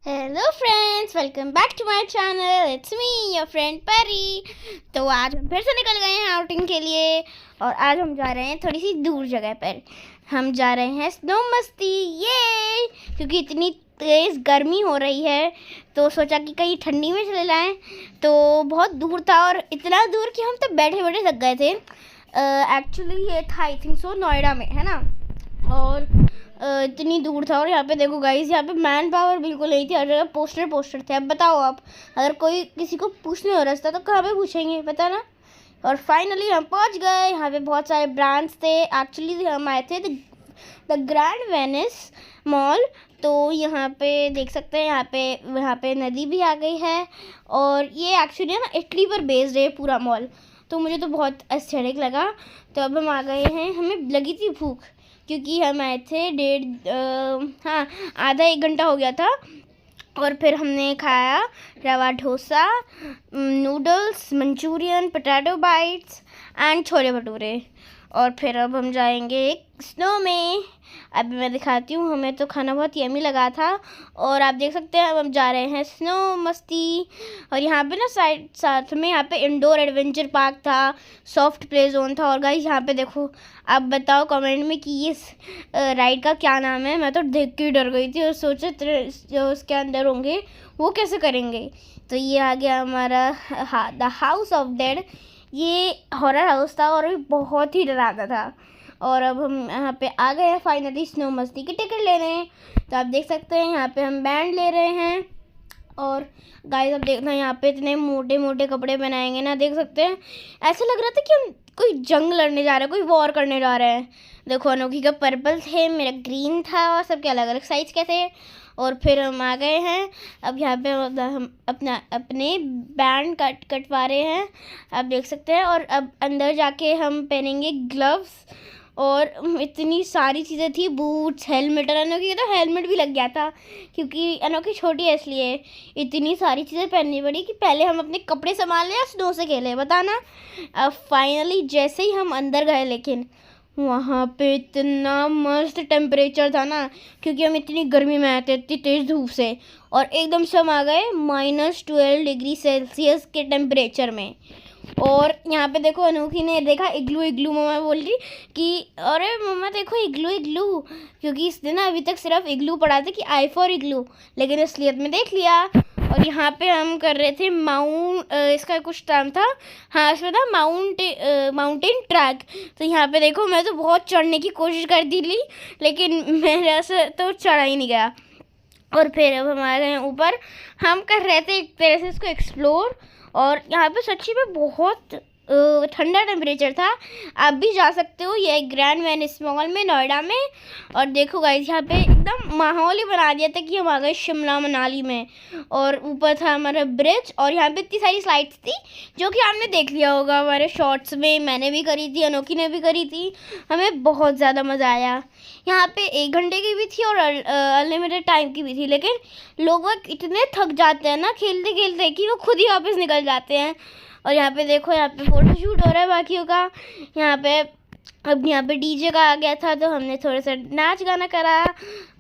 Hello friends, welcome back to my channel. It's me your friend Pari. तो आज हम फिर से निकल गए हैं आउटिंग के लिए और आज हम जा रहे हैं थोड़ी सी दूर जगह पर। हम जा रहे हैं स्नो मस्ती ये, क्योंकि इतनी तेज़ गर्मी हो रही है तो सोचा कि कहीं ठंडी में चले जाएं। तो बहुत दूर था और इतना दूर कि हम तो बैठे बैठे थक गए थे। एक्चुअली ये था आई थिंक सो नोएडा में, है ना। और इतनी दूर था। और यहाँ पे देखो गाइस, यहाँ पे मैन पावर बिल्कुल नहीं थी, हर जगह पोस्टर थे। अब बताओ आप, अगर कोई किसी को पूछने हो रास्ता तो कहाँ पे पूछेंगे, पता ना। और फाइनली हम पहुँच गए। यहाँ पे बहुत सारे ब्रांड्स थे। एक्चुअली हम आए थे द ग्रैंड वेनिस मॉल। तो यहाँ पे देख सकते हैं, यहाँ पे नदी भी आ गई है। और ये एक्चुअली ना इटली पर बेस्ड है पूरा मॉल, तो मुझे तो बहुत एस्थेटिक लगा। तो अब हम आ गए हैं। हमें लगी थी भूख क्योंकि हम आए थे आधा एक घंटा हो गया था। और फिर हमने खाया रवा dosa, noodles, Manchurian, potato bytes and chole bhature. और फिर अब हम जाएंगे स्नो में। अभी मैं दिखाती हूँ, हमें तो खाना बहुत यमी लगा था। और आप देख सकते हैं अब हम जा रहे हैं स्नो मस्ती। और यहाँ पे ना साथ में यहाँ पे इंडोर एडवेंचर पार्क था, सॉफ्ट प्ले जोन था। और गाइस यहाँ पे देखो, आप बताओ कमेंट में कि ये राइड का क्या नाम है। मैं तो देख के डर गई थी और सोचे जो उसके अंदर होंगे वो कैसे करेंगे। तो ये आ गया हमारा द हाउस ऑफ डेड। ये हॉरर हाउस था और बहुत ही डरावना था। और अब हम यहाँ पे आ गए हैं फाइनली स्नो मस्ती की टिकट ले रहे हैं। तो आप देख सकते हैं यहाँ पे हम बैंड ले रहे हैं। और गाइस अब देखना, यहाँ पे इतने मोटे मोटे कपड़े पहनाएंगे ना, देख सकते हैं। ऐसा लग रहा था कि हम कोई जंग लड़ने जा रहे हैं, कोई वॉर करने जा रहे हैं। देखो, अनोखी का पर्पल थे, मेरा ग्रीन था और सबके अलग अलग साइज के थे। और फिर हम आ गए हैं। अब यहाँ पे हम अपने बैंड कटवा रहे हैं, आप देख सकते हैं। और अब अंदर जाके हम पहनेंगे ग्लव्स। और इतनी सारी चीज़ें थी, बूट्स, हेलमेट। और अनोखी तो हेलमेट भी लग गया था क्योंकि अनोखी छोटी है, इसलिए इतनी सारी चीज़ें पहननी पड़ी कि पहले हम अपने कपड़े संभाल लें या स्नो से खेलें, बताना। अब फाइनली जैसे ही हम अंदर गए, लेकिन वहाँ पे इतना मस्त टेम्परेचर था ना, क्योंकि हम इतनी गर्मी में आए थे, इतनी तेज़ धूप से। और एकदम से हम आ गए -12 डिग्री सेल्सियस के टेम्परेचर में। और यहाँ पे देखो, अनोखी ने देखा इग्लू इग्लू। मम्मा बोल रही कि अरे मम्मा देखो इग्लू इग्लू, क्योंकि इसने ना अभी तक सिर्फ इग्लू पढ़ा था कि आई फॉर इग्लू, लेकिन असलियत में देख लिया। और यहाँ पे हम कर रहे थे इसका कुछ नाम था, हाँ इसमें था माउंटेन ट्रैक। तो यहाँ पे देखो, मैं तो बहुत चढ़ने की कोशिश कर दी ली, लेकिन मेरे से तो चढ़ा ही नहीं गया। और फिर अब हम आ गए ऊपर। हम कर रहे थे एक तरह से इसको एक्सप्लोर। और यहाँ पे सच्ची में बहुत ठंडा टेम्परेचर था। आप भी जा सकते हो, ये ग्रैंड वेनिस मॉल में नोएडा में। और देखो गाइस, यहाँ पे एकदम माहौल ही बना दिया था कि हम आ गए शिमला मनाली में। और ऊपर था हमारा ब्रिज। और यहाँ पे इतनी सारी स्लाइड्स थी जो कि आपने देख लिया होगा हमारे शॉर्ट्स में, मैंने भी करी थी, अनोखी ने भी करी थी। हमें बहुत ज़्यादा मज़ा आया। यहाँ पे 1 घंटे की भी थी और अनलिमिटेड टाइम की भी थी, लेकिन लोग इतने थक जाते हैं ना खेलते खेलते कि वो खुद ही वापस निकल जाते हैं। और यहाँ पे देखो, यहाँ पे फोटोशूट हो रहा है बाकियों का। यहाँ पे डीजे का आ गया था, तो हमने थोड़ा सा नाच गाना करा।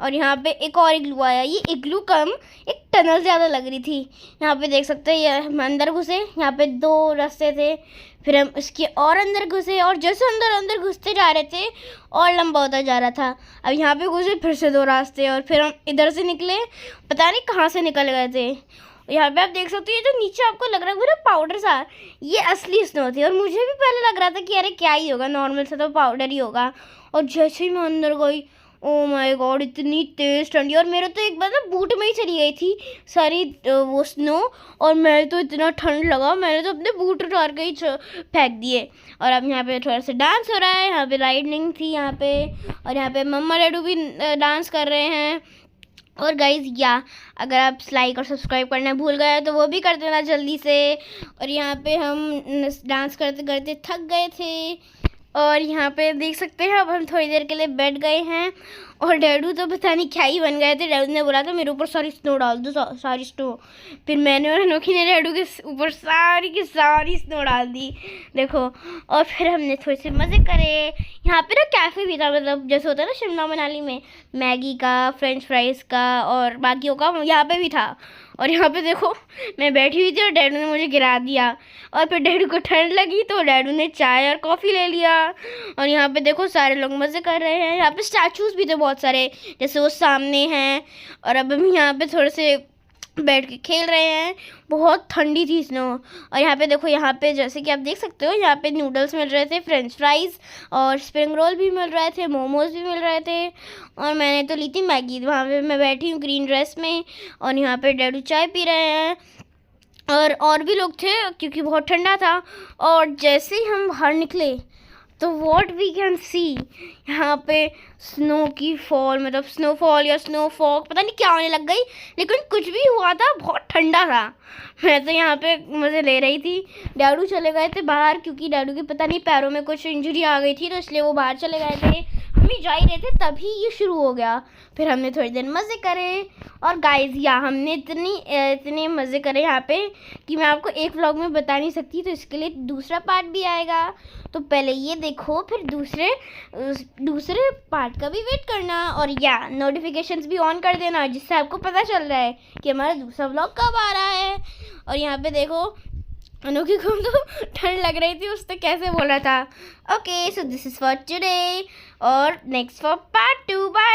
और यहाँ पे एक और इग्लू आया। ये इग्लू कम एक टनल ज़्यादा लग रही थी। यहाँ पे देख सकते हैं, ये हम अंदर घुसे। यहाँ पे 2 रास्ते थे, फिर हम इसके और अंदर घुसे। और जैसे अंदर घुसते जा रहे थे और लंबा होता जा रहा था। अब यहाँ पे घुसे, फिर से 2 रास्ते, और फिर हम इधर से निकले, पता नहीं कहाँ से निकल गए थे। यहाँ पे आप देख सकते हो, ये जो नीचे आपको लग रहा है पूरा पाउडर सा, ये असली स्नो थी। और मुझे भी पहले लग रहा था कि अरे क्या ही होगा, नॉर्मल सा तो पाउडर ही होगा। और जैसे ही मैं अंदर गई, ओ माय गॉड, इतनी तेज़ ठंडी। और मेरे तो एक बार ना बूट में ही चली गई थी सारी वो स्नो। और मैं तो इतना ठंड लगा, मैंने तो अपने बूट उतार के ही फेंक दिए। और अब यहाँ पे थोड़ा सा डांस हो रहा है, यहाँ पे राइडिंग थी यहाँ पे। और यहाँ पे मम्मा डैडू भी डांस कर रहे हैं। और गाइज़ अगर आप लाइक और सब्सक्राइब करना भूल गए तो वो भी कर देना जल्दी से। और यहाँ पे हम डांस करते करते थक गए थे। और यहाँ पे देख सकते हैं, अब हम थोड़ी देर के लिए बैठ गए हैं। और डैडू तो पता नहीं क्या ही बन गए थे। डैडू ने बोला था मेरे ऊपर सारी स्नो डाल दो, सारी स्नो। फिर मैंने और अनोखी ने डैडू के ऊपर सारी की सारी स्नो डाल दी, देखो। और फिर हमने थोड़े से मज़े करे। यहाँ पे ना कैफ़े भी था, मतलब जैसे होता है ना शिमला मनाली में, मैगी का, फ्रेंच फ्राइज़ का और बाकियों का, यहाँ पे भी था। और यहाँ पे देखो मैं बैठी हुई थी और डैडू ने मुझे गिरा दिया। और फिर डैडू को ठंड लगी तो डैडू ने चाय और कॉफ़ी ले लिया। और यहाँ पे देखो सारे लोग मज़े कर रहे हैं। यहाँ पे स्टैचूज़ भी थे बहुत सारे, जैसे वो सामने हैं। और अब हम यहाँ पे थोड़े से बैठ के खेल रहे हैं। बहुत ठंडी थी स्नो। और यहाँ पे देखो, यहाँ पे जैसे कि आप देख सकते हो, यहाँ पे नूडल्स मिल रहे थे, फ्रेंच फ्राइज़ और स्प्रिंग रोल भी मिल रहे थे, मोमोज़ भी मिल रहे थे। और मैंने तो ली थी मैगी। वहाँ पे मैं बैठी हूँ ग्रीन ड्रेस में और यहाँ पे डैडू चाय पी रहे हैं। और भी लोग थे क्योंकि बहुत ठंडा था। और जैसे ही हम बाहर निकले तो व्हाट वी कैन सी, यहाँ पे स्नो की फॉल, मतलब स्नोफॉल या स्नोफॉग, पता नहीं क्या होने लग गई, लेकिन कुछ भी हुआ था, बहुत ठंडा था। मैं तो यहाँ पे मज़े ले रही थी। डैडू चले गए थे बाहर क्योंकि डैडू के पता नहीं पैरों में कुछ इंजरी आ गई थी, तो इसलिए वो बाहर चले गए थे। हम ही जा ही रहे थे तभी ये शुरू हो गया। फिर हमने थोड़ी देर मज़े करे। और गाइस हमने इतने मज़े करे यहाँ पे कि मैं आपको एक व्लॉग में बता नहीं सकती, तो इसके लिए दूसरा पार्ट भी आएगा। तो पहले ये देखो, फिर दूसरे पार्ट का भी वेट करना। और नोटिफिकेशंस भी ऑन कर देना, जिससे आपको पता चल रहा है कि हमारा दूसरा व्लॉग कब आ रहा है। और यहाँ पे देखो अनोखी को तो ठंड लग रही थी, उसने कैसे बोला था। Okay, so this is for today और नेक्स्ट फॉर पार्ट 2। बाय।